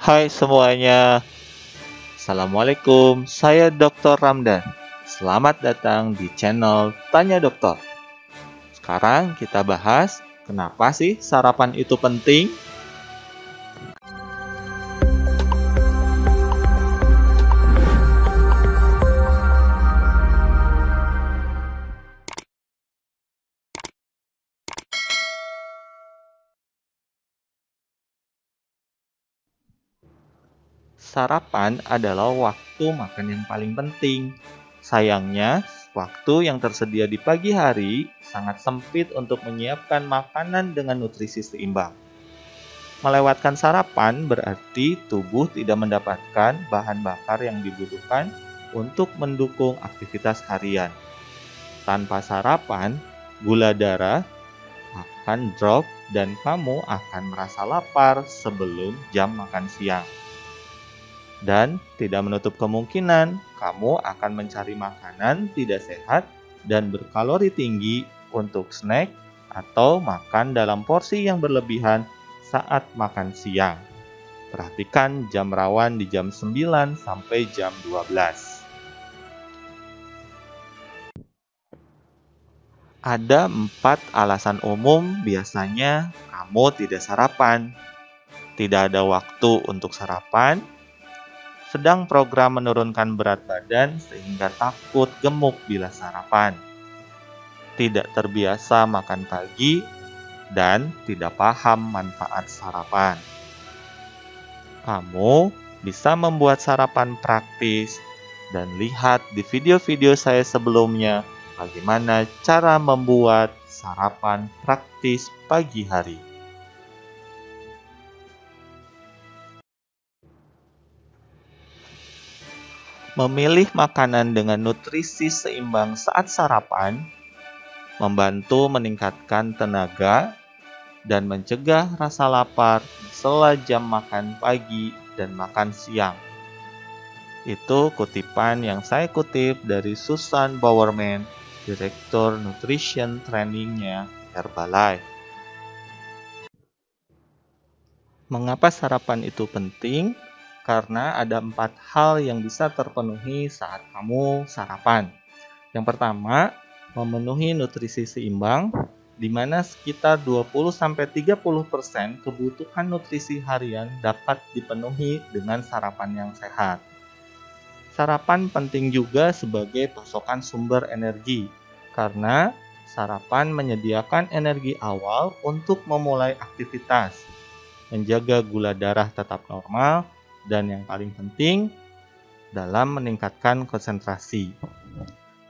Hai semuanya, Assalamualaikum, saya Dr. Ramdan. Selamat datang di channel Tanya Dokter. Sekarang kita bahas, kenapa sih sarapan itu penting? Sarapan adalah waktu makan yang paling penting. Sayangnya, waktu yang tersedia di pagi hari sangat sempit untuk menyiapkan makanan dengan nutrisi seimbang. Melewatkan sarapan berarti tubuh tidak mendapatkan bahan bakar yang dibutuhkan untuk mendukung aktivitas harian. Tanpa sarapan, gula darah akan drop dan kamu akan merasa lapar sebelum jam makan siang. Dan tidak menutup kemungkinan kamu akan mencari makanan tidak sehat dan berkalori tinggi untuk snack atau makan dalam porsi yang berlebihan saat makan siang. Perhatikan jam rawan di jam 9 sampai jam 12. Ada 4 alasan umum biasanya kamu tidak sarapan. Tidak ada waktu untuk sarapan, sedang program menurunkan berat badan sehingga takut gemuk bila sarapan, tidak terbiasa makan pagi, dan tidak paham manfaat sarapan. Kamu bisa membuat sarapan praktis dan lihat di video-video saya sebelumnya bagaimana cara membuat sarapan praktis pagi hari. Memilih makanan dengan nutrisi seimbang saat sarapan membantu meningkatkan tenaga dan mencegah rasa lapar setelah jam makan pagi dan makan siang. Itu kutipan yang saya kutip dari Susan Bowerman, Direktur Nutrition Trainingnya Herbalife. Mengapa sarapan itu penting? Karena ada 4 hal yang bisa terpenuhi saat kamu sarapan. Yang pertama, memenuhi nutrisi seimbang, di mana sekitar 20-30% kebutuhan nutrisi harian dapat dipenuhi dengan sarapan yang sehat. Sarapan penting juga sebagai pasokan sumber energi, karena sarapan menyediakan energi awal untuk memulai aktivitas, menjaga gula darah tetap normal, dan yang paling penting dalam meningkatkan konsentrasi.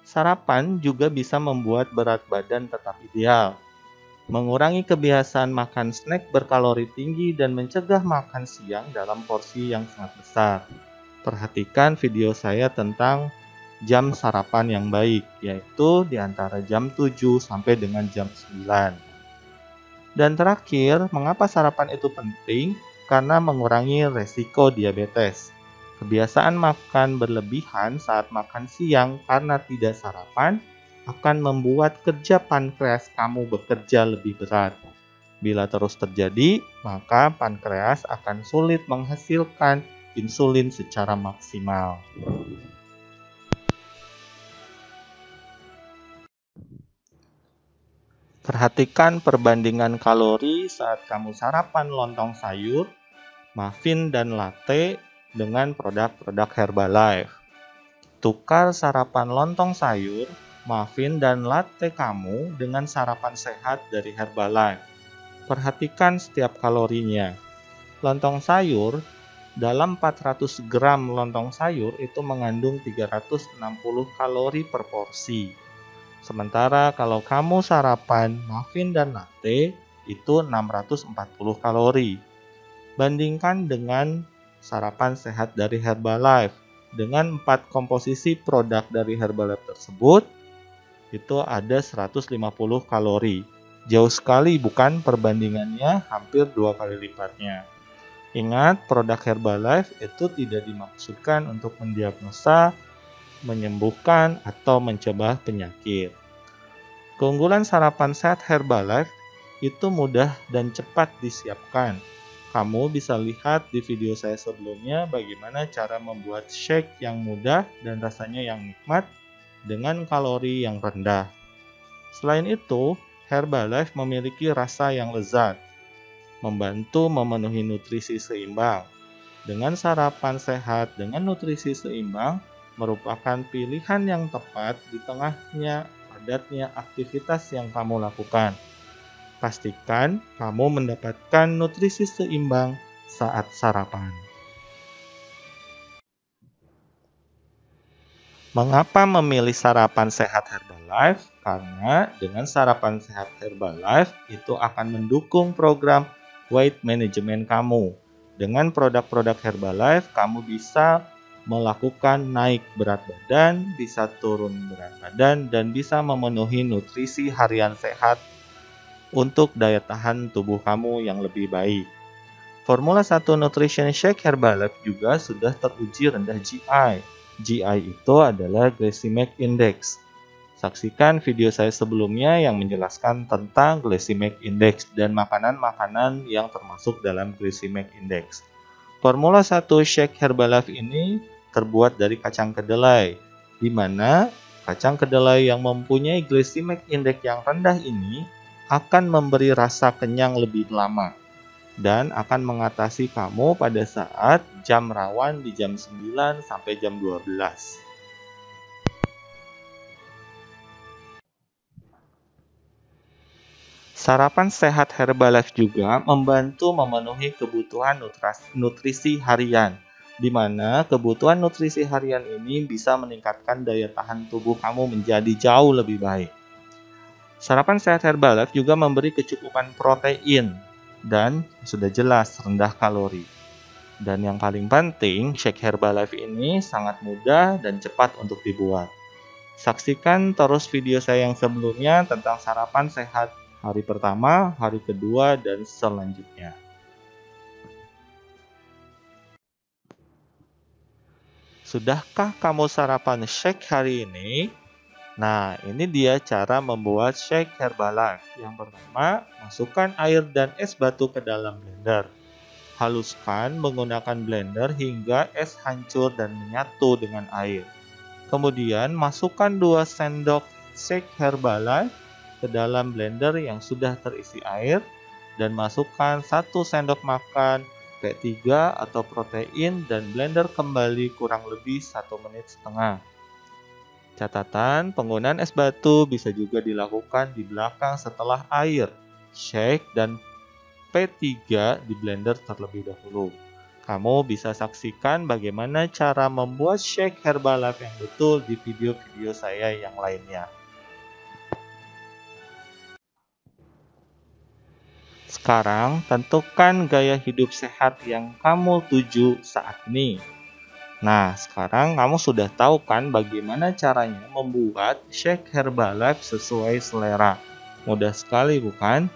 Sarapan juga bisa membuat berat badan tetap ideal, mengurangi kebiasaan makan snack berkalori tinggi dan mencegah makan siang dalam porsi yang sangat besar. Perhatikan video saya tentang jam sarapan yang baik, yaitu di antara jam 7 sampai dengan jam 9. Dan terakhir, mengapa sarapan itu penting? Karena mengurangi resiko diabetes. Kebiasaan makan berlebihan saat makan siang karena tidak sarapan akan membuat kerja pankreas kamu bekerja lebih berat. Bila terus terjadi, maka pankreas akan sulit menghasilkan insulin secara maksimal. Perhatikan perbandingan kalori saat kamu sarapan lontong sayur, muffin, dan latte dengan produk-produk Herbalife. Tukar sarapan lontong sayur, muffin, dan latte kamu dengan sarapan sehat dari Herbalife. Perhatikan setiap kalorinya. Lontong sayur, dalam 400 gram lontong sayur itu mengandung 360 kalori per porsi. Sementara kalau kamu sarapan muffin dan latte, itu 640 kalori. Bandingkan dengan sarapan sehat dari Herbalife. Dengan 4 komposisi produk dari Herbalife tersebut, itu ada 150 kalori. Jauh sekali bukan perbandingannya, hampir 2 kali lipatnya. Ingat, produk Herbalife itu tidak dimaksudkan untuk mendiagnosa, menyembuhkan, atau mencegah penyakit. Keunggulan sarapan sehat Herbalife itu mudah dan cepat disiapkan. Kamu bisa lihat di video saya sebelumnya bagaimana cara membuat shake yang mudah dan rasanya yang nikmat dengan kalori yang rendah. Selain itu, Herbalife memiliki rasa yang lezat, membantu memenuhi nutrisi seimbang. Dengan sarapan sehat dengan nutrisi seimbang merupakan pilihan yang tepat di tengahnya padatnya aktivitas yang kamu lakukan. Pastikan kamu mendapatkan nutrisi seimbang saat sarapan. Mengapa memilih sarapan sehat Herbalife? Karena dengan sarapan sehat Herbalife itu akan mendukung program weight management kamu. Dengan produk-produk Herbalife, kamu bisa melakukan naik berat badan, bisa turun berat badan, dan bisa memenuhi nutrisi harian sehat untuk daya tahan tubuh kamu yang lebih baik. Formula 1 Nutrition Shake Herbalife juga sudah teruji rendah GI. GI itu adalah Glycemic Index. Saksikan video saya sebelumnya yang menjelaskan tentang Glycemic Index dan makanan-makanan yang termasuk dalam Glycemic Index. Formula 1 Shake Herbalife ini terbuat dari kacang kedelai, di mana kacang kedelai yang mempunyai Glycemic Index yang rendah ini akan memberi rasa kenyang lebih lama dan akan mengatasi kamu pada saat jam rawan di jam 9 sampai jam 12. Sarapan sehat Herbalife juga membantu memenuhi kebutuhan nutrisi harian, di mana kebutuhan nutrisi harian ini bisa meningkatkan daya tahan tubuh kamu menjadi jauh lebih baik. Sarapan sehat Herbalife juga memberi kecukupan protein dan sudah jelas rendah kalori. Dan yang paling penting, shake Herbalife ini sangat mudah dan cepat untuk dibuat. Saksikan terus video saya yang sebelumnya tentang sarapan sehat hari pertama, hari kedua, dan selanjutnya. Sudahkah kamu sarapan shake hari ini? Nah, ini dia cara membuat shake Herbalife. Yang pertama, masukkan air dan es batu ke dalam blender. Haluskan menggunakan blender hingga es hancur dan menyatu dengan air. Kemudian, masukkan 2 sendok shake Herbalife ke dalam blender yang sudah terisi air dan masukkan 1 sendok makan P3 atau protein dan blender kembali kurang lebih 1,5 menit. Catatan, penggunaan es batu bisa juga dilakukan di belakang setelah air, shake, dan P3 di blender terlebih dahulu. Kamu bisa saksikan bagaimana cara membuat shake Herbalife yang betul di video-video saya yang lainnya. Sekarang, tentukan gaya hidup sehat yang kamu tuju saat ini. Nah, sekarang kamu sudah tahu kan bagaimana caranya membuat shake Herbalife sesuai selera. Mudah sekali bukan?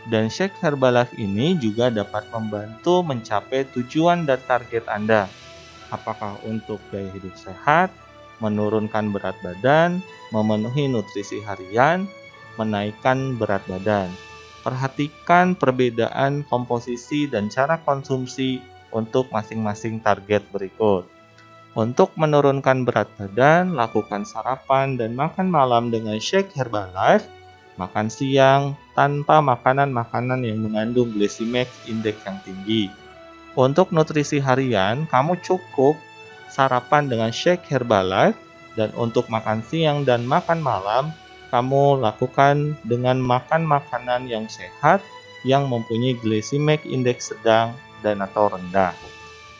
Dan shake Herbalife ini juga dapat membantu mencapai tujuan dan target Anda. Apakah untuk gaya hidup sehat, menurunkan berat badan, memenuhi nutrisi harian, menaikkan berat badan. Perhatikan perbedaan komposisi dan cara konsumsi untuk masing-masing target berikut. Untuk menurunkan berat badan, lakukan sarapan dan makan malam dengan shake Herbalife. Makan siang tanpa makanan-makanan yang mengandung glycemic index yang tinggi. Untuk nutrisi harian, kamu cukup sarapan dengan shake Herbalife. Dan untuk makan siang dan makan malam, kamu lakukan dengan makan makanan yang sehat yang mempunyai glycemic index sedang dan atau rendah.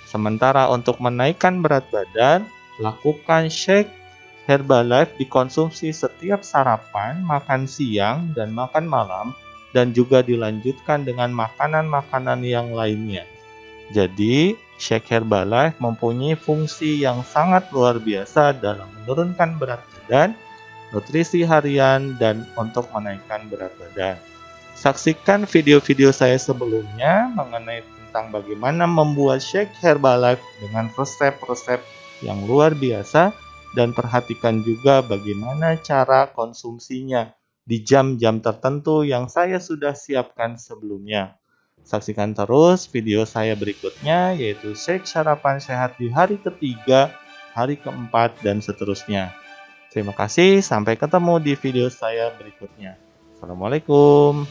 Sementara untuk menaikkan berat badan, lakukan shake Herbalife dikonsumsi setiap sarapan, makan siang, dan makan malam, dan juga dilanjutkan dengan makanan-makanan yang lainnya. Jadi, shake Herbalife mempunyai fungsi yang sangat luar biasa dalam menurunkan berat badan, nutrisi harian, dan untuk menaikkan berat badan. Saksikan video-video saya sebelumnya mengenai tentang bagaimana membuat shake Herbalife dengan resep-resep yang luar biasa dan perhatikan juga bagaimana cara konsumsinya di jam-jam tertentu yang saya sudah siapkan sebelumnya. Saksikan terus video saya berikutnya, yaitu shake sarapan sehat di hari ketiga, hari keempat, dan seterusnya. Terima kasih, sampai ketemu di video saya berikutnya. Assalamualaikum.